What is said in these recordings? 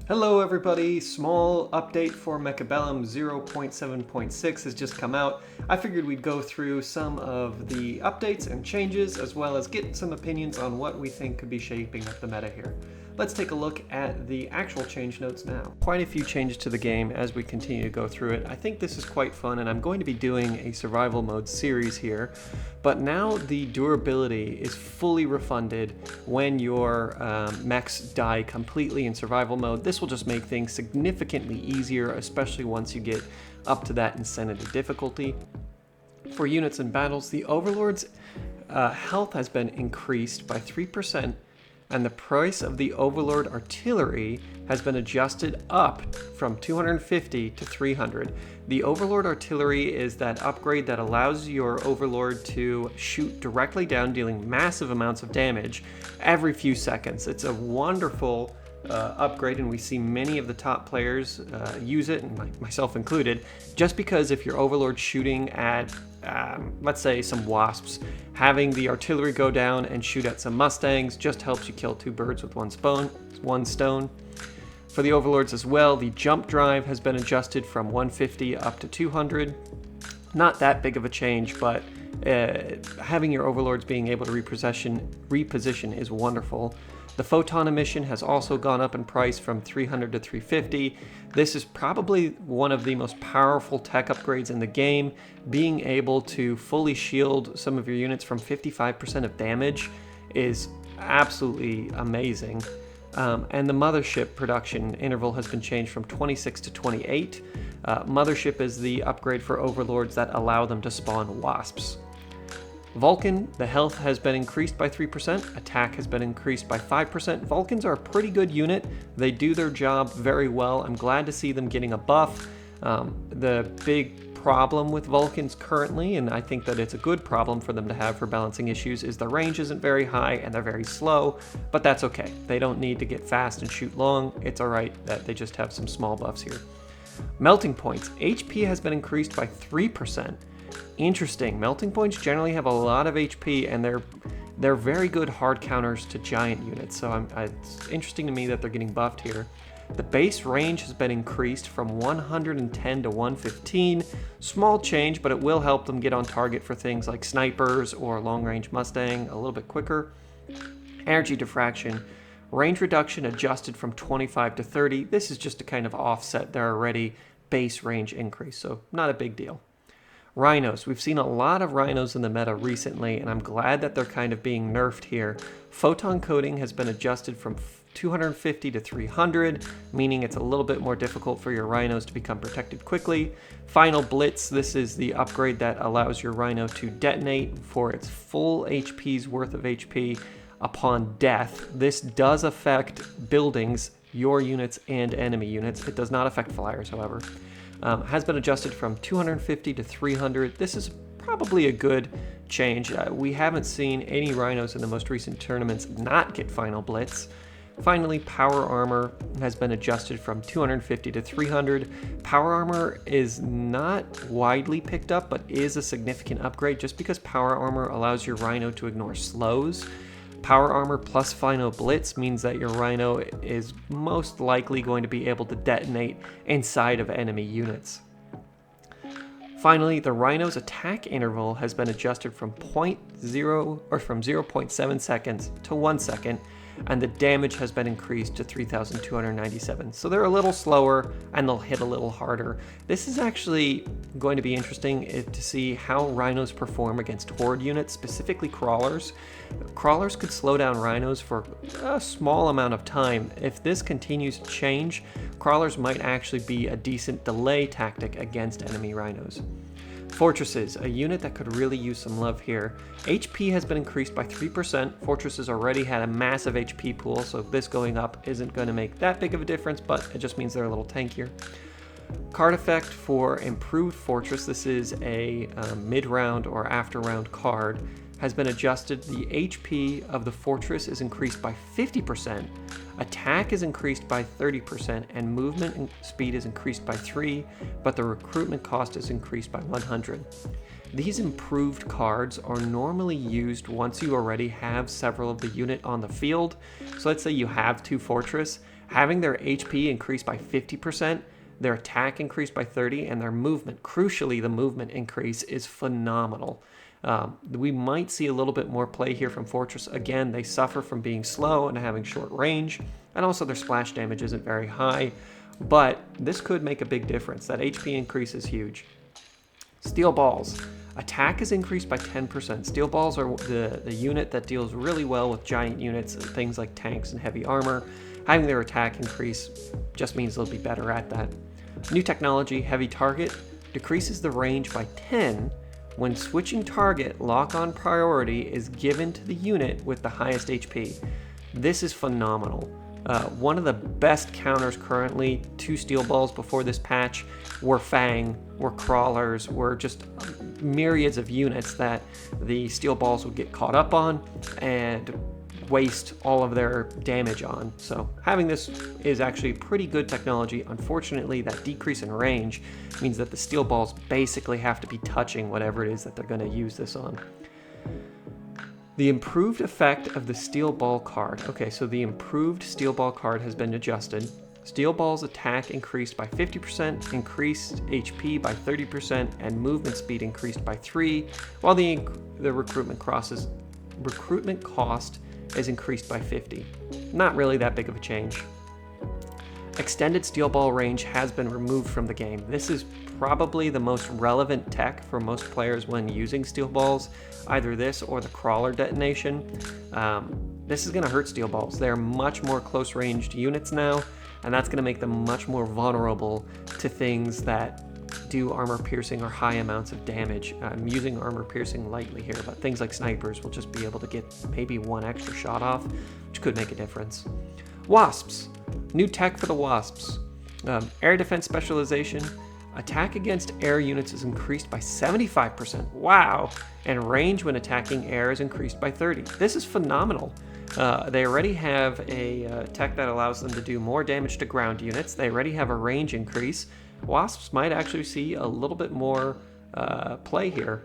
Hello everybody, small update for Mechabellum 0.7.6 has just come out. I figured we'd go through some of the updates and changes as well as get some opinions on what we think could be shaping up the meta here. Let's take a look at the actual change notes now. Quite a few changes to the game as we continue to go through it. I think this is quite fun and I'm going to be doing a survival mode series here, but now the durability is fully refunded when your mechs die completely in survival mode. This will just make things significantly easier, especially once you get up to that insanity difficulty. For units and battles, the Overlord's health has been increased by 3%, and the price of the Overlord Artillery has been adjusted up from 250 to 300. The Overlord Artillery is that upgrade that allows your Overlord to shoot directly down, dealing massive amounts of damage every few seconds. It's a wonderful upgrade, and we see many of the top players use it, and myself included, just because if your Overlord's shooting at let's say some wasps, having the artillery go down and shoot at some mustangs just helps you kill two birds with one stone. For the Overlords as well, the jump drive has been adjusted from 150 up to 200. Not that big of a change, but having your Overlords being able to reposition is wonderful. The photon emission has also gone up in price from 300 to 350. This is probably one of the most powerful tech upgrades in the game. Being able to fully shield some of your units from 55% of damage is absolutely amazing. And the mothership production interval has been changed from 26 to 28. Mothership is the upgrade for Overlords that allow them to spawn wasps. Vulcan, the health has been increased by 3%, attack has been increased by 5%. Vulcans are a pretty good unit. They do their job very well. I'm glad to see them getting a buff. The big problem with Vulcans currently, and I think that it's a good problem for them to have for balancing issues, is the range isn't very high and they're very slow, but that's okay. They don't need to get fast and shoot long. It's all right that they just have some small buffs here. Melting points, HP has been increased by 3%. Interesting. Melting points generally have a lot of HP, and they're very good hard counters to giant units, so it's interesting to me that they're getting buffed here. The base range has been increased from 110 to 115. Small change, but it will help them get on target for things like snipers or long-range Mustang a little bit quicker. Energy diffraction. Range reduction adjusted from 25 to 30. This is just to kind of offset their already base range increase, so not a big deal. Rhinos. We've seen a lot of Rhinos in the meta recently, and I'm glad that they're kind of being nerfed here. Photon coating has been adjusted from 250 to 300, meaning it's a little bit more difficult for your Rhinos to become protected quickly. Final Blitz. This is the upgrade that allows your Rhino to detonate for its full HP's worth of HP upon death. This does affect buildings, your units, and enemy units. It does not affect flyers, however. Has been adjusted from 250 to 300. This is probably a good change. We haven't seen any Rhinos in the most recent tournaments not get Final Blitz. Finally, Power Armor has been adjusted from 250 to 300. Power Armor is not widely picked up, but is a significant upgrade just because Power Armor allows your Rhino to ignore slows. Power Armor plus Final Blitz means that your Rhino is most likely going to be able to detonate inside of enemy units. Finally, the Rhino's attack interval has been adjusted from 0.7 seconds to 1 second, and the damage has been increased to 3,297. So they're a little slower and they'll hit a little harder. This is actually going to be interesting to see how Rhinos perform against horde units, specifically crawlers. Crawlers could slow down Rhinos for a small amount of time. If this continues to change, crawlers might actually be a decent delay tactic against enemy Rhinos. Fortresses, a unit that could really use some love here. HP has been increased by 3%. Fortresses already had a massive HP pool, so this going up isn't going to make that big of a difference, but it just means they're a little tankier. Card effect for Improved Fortress, this is a mid-round or after-round card, has been adjusted. The HP of the fortress is increased by 50%, attack is increased by 30%, and movement and speed is increased by 3, but the recruitment cost is increased by 100. These improved cards are normally used once you already have several of the unit on the field. So let's say you have 2 fortress, Having their HP increase by 50%, their attack increased by 30%, and their movement, crucially the movement increase, is phenomenal. We might see a little bit more play here from Fortress. Again, they suffer from being slow and having short range, and also their splash damage isn't very high, but this could make a big difference. That HP increase is huge. Steel Balls. Attack is increased by 10%. Steel Balls are the unit that deals really well with giant units, things like tanks and heavy armor. Having their attack increase just means they'll be better at that. New technology, Heavy Target, decreases the range by 10 when switching target. Lock-on priority is given to the unit with the highest HP. This is phenomenal. One of the best counters currently to Steel Balls before this patch were Fang, were Crawlers, were just myriads of units that the Steel Balls would get caught up on and waste all of their damage on. So having this is actually pretty good technology. Unfortunately, that decrease in range means that the Steel Balls basically have to be touching whatever it is that they're going to use this on. The improved effect of the Steel Ball card. Okay, so the improved Steel Ball card has been adjusted. Steel Ball's attack increased by 50%, increased HP by 30%, and movement speed increased by 3%, while the recruitment cost is increased by 50%. Not really that big of a change. Extended Steel Ball range has been removed from the game. This is probably the most relevant tech for most players when using Steel Balls, either this or the Crawler detonation. This is going to hurt Steel Balls. They're much more close-ranged units now, and that's going to make them much more vulnerable to things that do armor piercing or high amounts of damage. I'm using armor piercing lightly here, but things like snipers will just be able to get maybe one extra shot off, which could make a difference. Wasps. New tech for the Wasps. Air defense specialization. Attack against air units is increased by 75%. Wow! And range when attacking air is increased by 30%. This is phenomenal. They already have a tech that allows them to do more damage to ground units. They already have a range increase. Wasps might actually see a little bit more play here.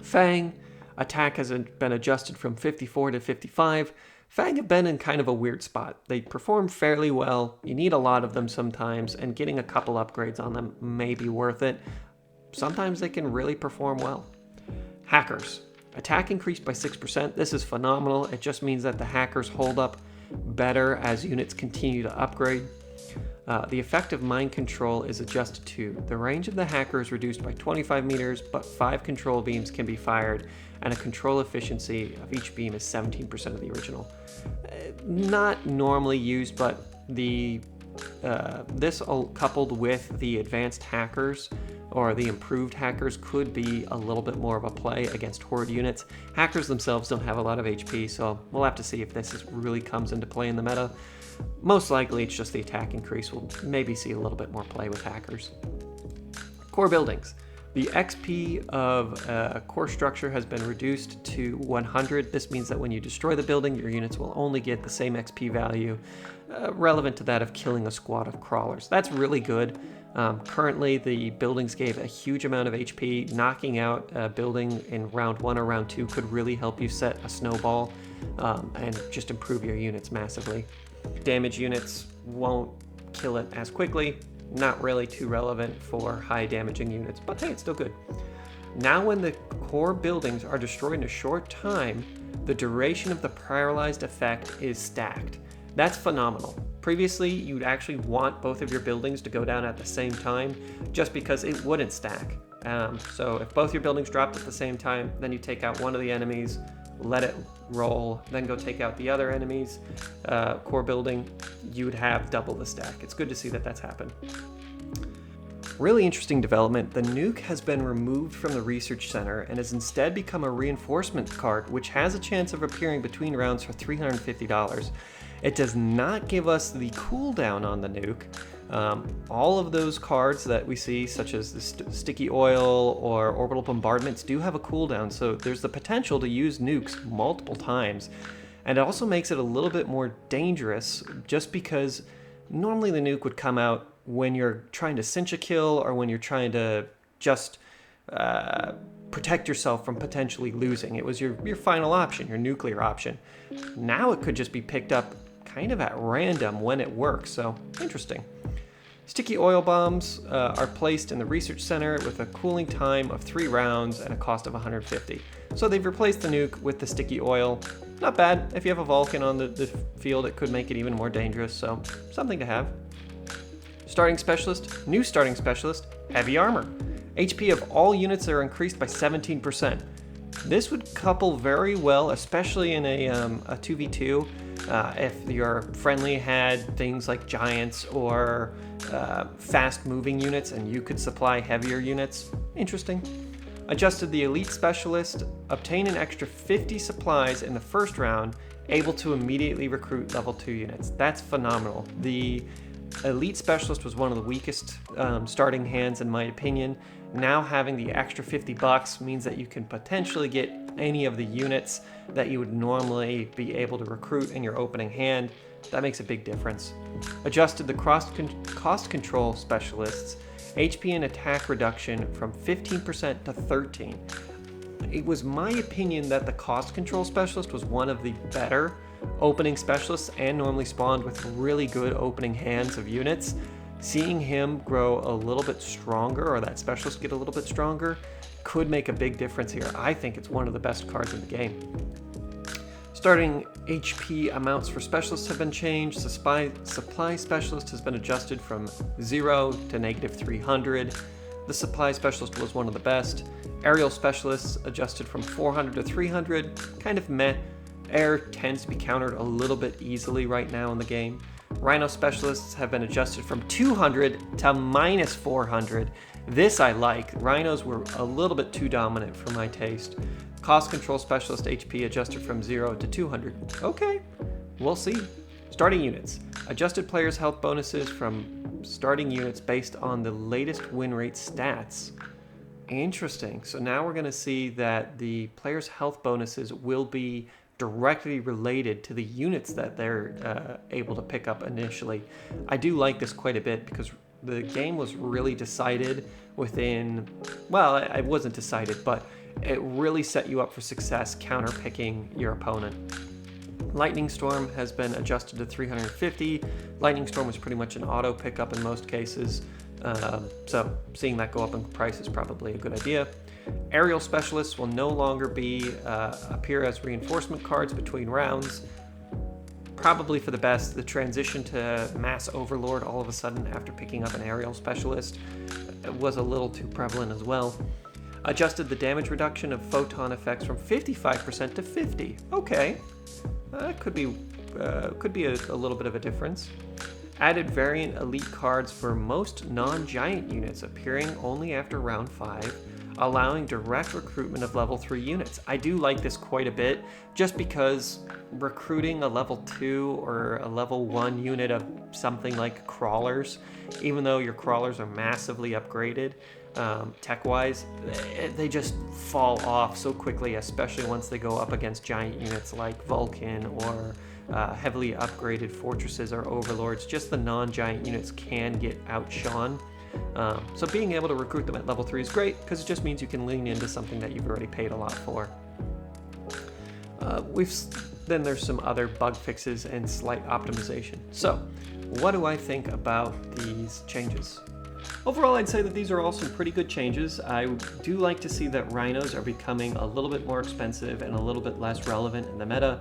Fang. Attack has been adjusted from 54 to 55. Fang have been in kind of a weird spot. They perform fairly well. You need a lot of them sometimes, and getting a couple upgrades on them may be worth it. Sometimes they can really perform well. Hackers. Attack increased by 6%. This is phenomenal. It just means that the hackers hold up better as units continue to upgrade. The effect of mind control is adjusted to. The range of the hacker is reduced by 25 meters, but 5 control beams can be fired, and a control efficiency of each beam is 17% of the original. Not normally used, but this coupled with the advanced hackers or the improved hackers could be a little bit more of a play against horde units. Hackers themselves don't have a lot of HP, so we'll have to see if this really comes into play in the meta. Most likely it's just the attack increase. We'll maybe see a little bit more play with hackers. Core buildings. The XP of a core structure has been reduced to 100. This means that when you destroy the building, your units will only get the same XP value relevant to that of killing a squad of crawlers. That's really good. Currently, the buildings gave a huge amount of HP. Knocking out a building in round 1 or round 2 could really help you set a snowball and just improve your units massively. Damage units won't kill it as quickly. Not really too relevant for high damaging units, but hey, it's still good. Now when the core buildings are destroyed in a short time, the duration of the paralyzed effect is stacked. That's phenomenal. Previously, you'd actually want both of your buildings to go down at the same time just because it wouldn't stack. So if both your buildings dropped at the same time, then you take out one of the enemies, let it roll, then go take out the other enemy's core building, you would have double the stack. It's good to see that that's happened. Really interesting development. The nuke has been removed from the research center and has instead become a reinforcement card, which has a chance of appearing between rounds for $350. It does not give us the cooldown on the nuke. All of those cards that we see, such as the sticky oil or orbital bombardments, do have a cooldown, so there's the potential to use nukes multiple times. And it also makes it a little bit more dangerous, just because normally the nuke would come out when you're trying to cinch a kill or when you're trying to just protect yourself from potentially losing. It was your final option, your nuclear option. Now it could just be picked up kind of at random when it works, so interesting. Sticky oil bombs are placed in the research center with a cooling time of 3 rounds and a cost of 150. So they've replaced the nuke with the sticky oil. Not bad. If you have a Vulcan on the field, it could make it even more dangerous, so something to have. Starting specialist, new starting specialist, heavy armor. HP of all units are increased by 17%. This would couple very well, especially in a 2v2, if your friendly had things like giants or fast-moving units and you could supply heavier units. Interesting. Adjusted the elite specialist, obtain an extra 50 supplies in the first round, able to immediately recruit level 2 units. That's phenomenal. The elite specialist was one of the weakest starting hands in my opinion. Now having the extra $50 means that you can potentially get any of the units that you would normally be able to recruit in your opening hand. That makes a big difference. Adjusted the cost control specialists, HP and attack reduction from 15% to 13%. It was my opinion that the cost control specialist was one of the better opening specialists and normally spawned with really good opening hands of units. Seeing him grow a little bit stronger, or that specialist get a little bit stronger, could make a big difference here. I think it's one of the best cards in the game. Starting HP amounts for specialists have been changed. The supply specialist has been adjusted from 0 to -300. The supply specialist was one of the best. Aerial specialists adjusted from 400 to 300, kind of meh. Air tends to be countered a little bit easily right now in the game. Rhino specialists have been adjusted from 200 to -400. This I like. Rhinos were a little bit too dominant for my taste. Cost control specialist HP adjusted from 0 to 200. Okay, we'll see. Starting units. Adjusted players' health bonuses from starting units based on the latest win rate stats. Interesting. So now we're going to see that the players' health bonuses will be directly related to the units that they're able to pick up initially. I do like this quite a bit because the game was really decided within, well, it wasn't decided, but it really set you up for success counter-picking your opponent. Lightning Storm has been adjusted to 350. Lightning Storm was pretty much an auto pickup in most cases, so seeing that go up in price is probably a good idea. Aerial specialists will no longer appear as reinforcement cards between rounds. Probably for the best. The transition to Mass Overlord all of a sudden after picking up an aerial specialist was a little too prevalent as well. Adjusted the damage reduction of photon effects from 55% to 50%. Okay, could be a little bit of a difference. Added variant elite cards for most non-giant units appearing only after round 5. Allowing direct recruitment of level 3 units. I do like this quite a bit, just because recruiting a level 2 or a level 1 unit of something like crawlers, even though your crawlers are massively upgraded tech-wise, they just fall off so quickly, especially once they go up against giant units like Vulcan or heavily upgraded fortresses or overlords. Just the non-giant units can get outshone. So being able to recruit them at level 3 is great because it just means you can lean into something that you've already paid a lot for. Then there's some other bug fixes and slight optimization. So what do I think about these changes? Overall, I'd say that these are all some pretty good changes. I do like to see that Rhinos are becoming a little bit more expensive and a little bit less relevant in the meta.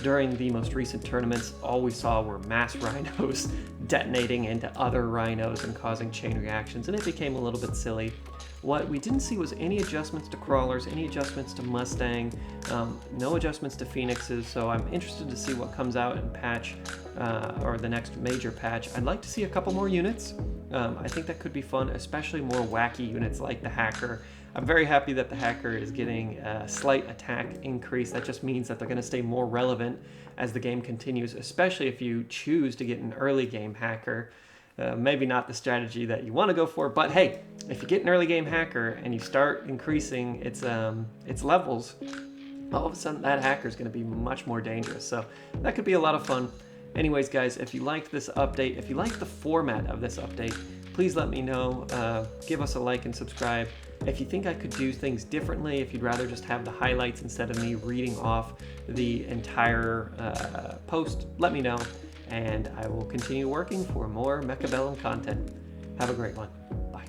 During the most recent tournaments, all we saw were mass Rhinos detonating into other Rhinos and causing chain reactions, and it became a little bit silly. What we didn't see was any adjustments to crawlers, any adjustments to Mustang, no adjustments to Phoenixes, so I'm interested to see what comes out in patch, or the next major patch. I'd like to see a couple more units. I think that could be fun, especially more wacky units like the Hacker. I'm very happy that the Hacker is getting a slight attack increase. That just means that they're going to stay more relevant as the game continues, especially if you choose to get an early game Hacker. Maybe not the strategy that you want to go for, but hey, if you get an early game Hacker and you start increasing its levels, all of a sudden that Hacker is going to be much more dangerous. So that could be a lot of fun. Anyways, guys, if you liked this update, if you like the format of this update, please let me know. Give us a like and subscribe. If you think I could do things differently, if you'd rather just have the highlights instead of me reading off the entire post, let me know. and I will continue working for more Mechabellum content. Have a great one. Bye.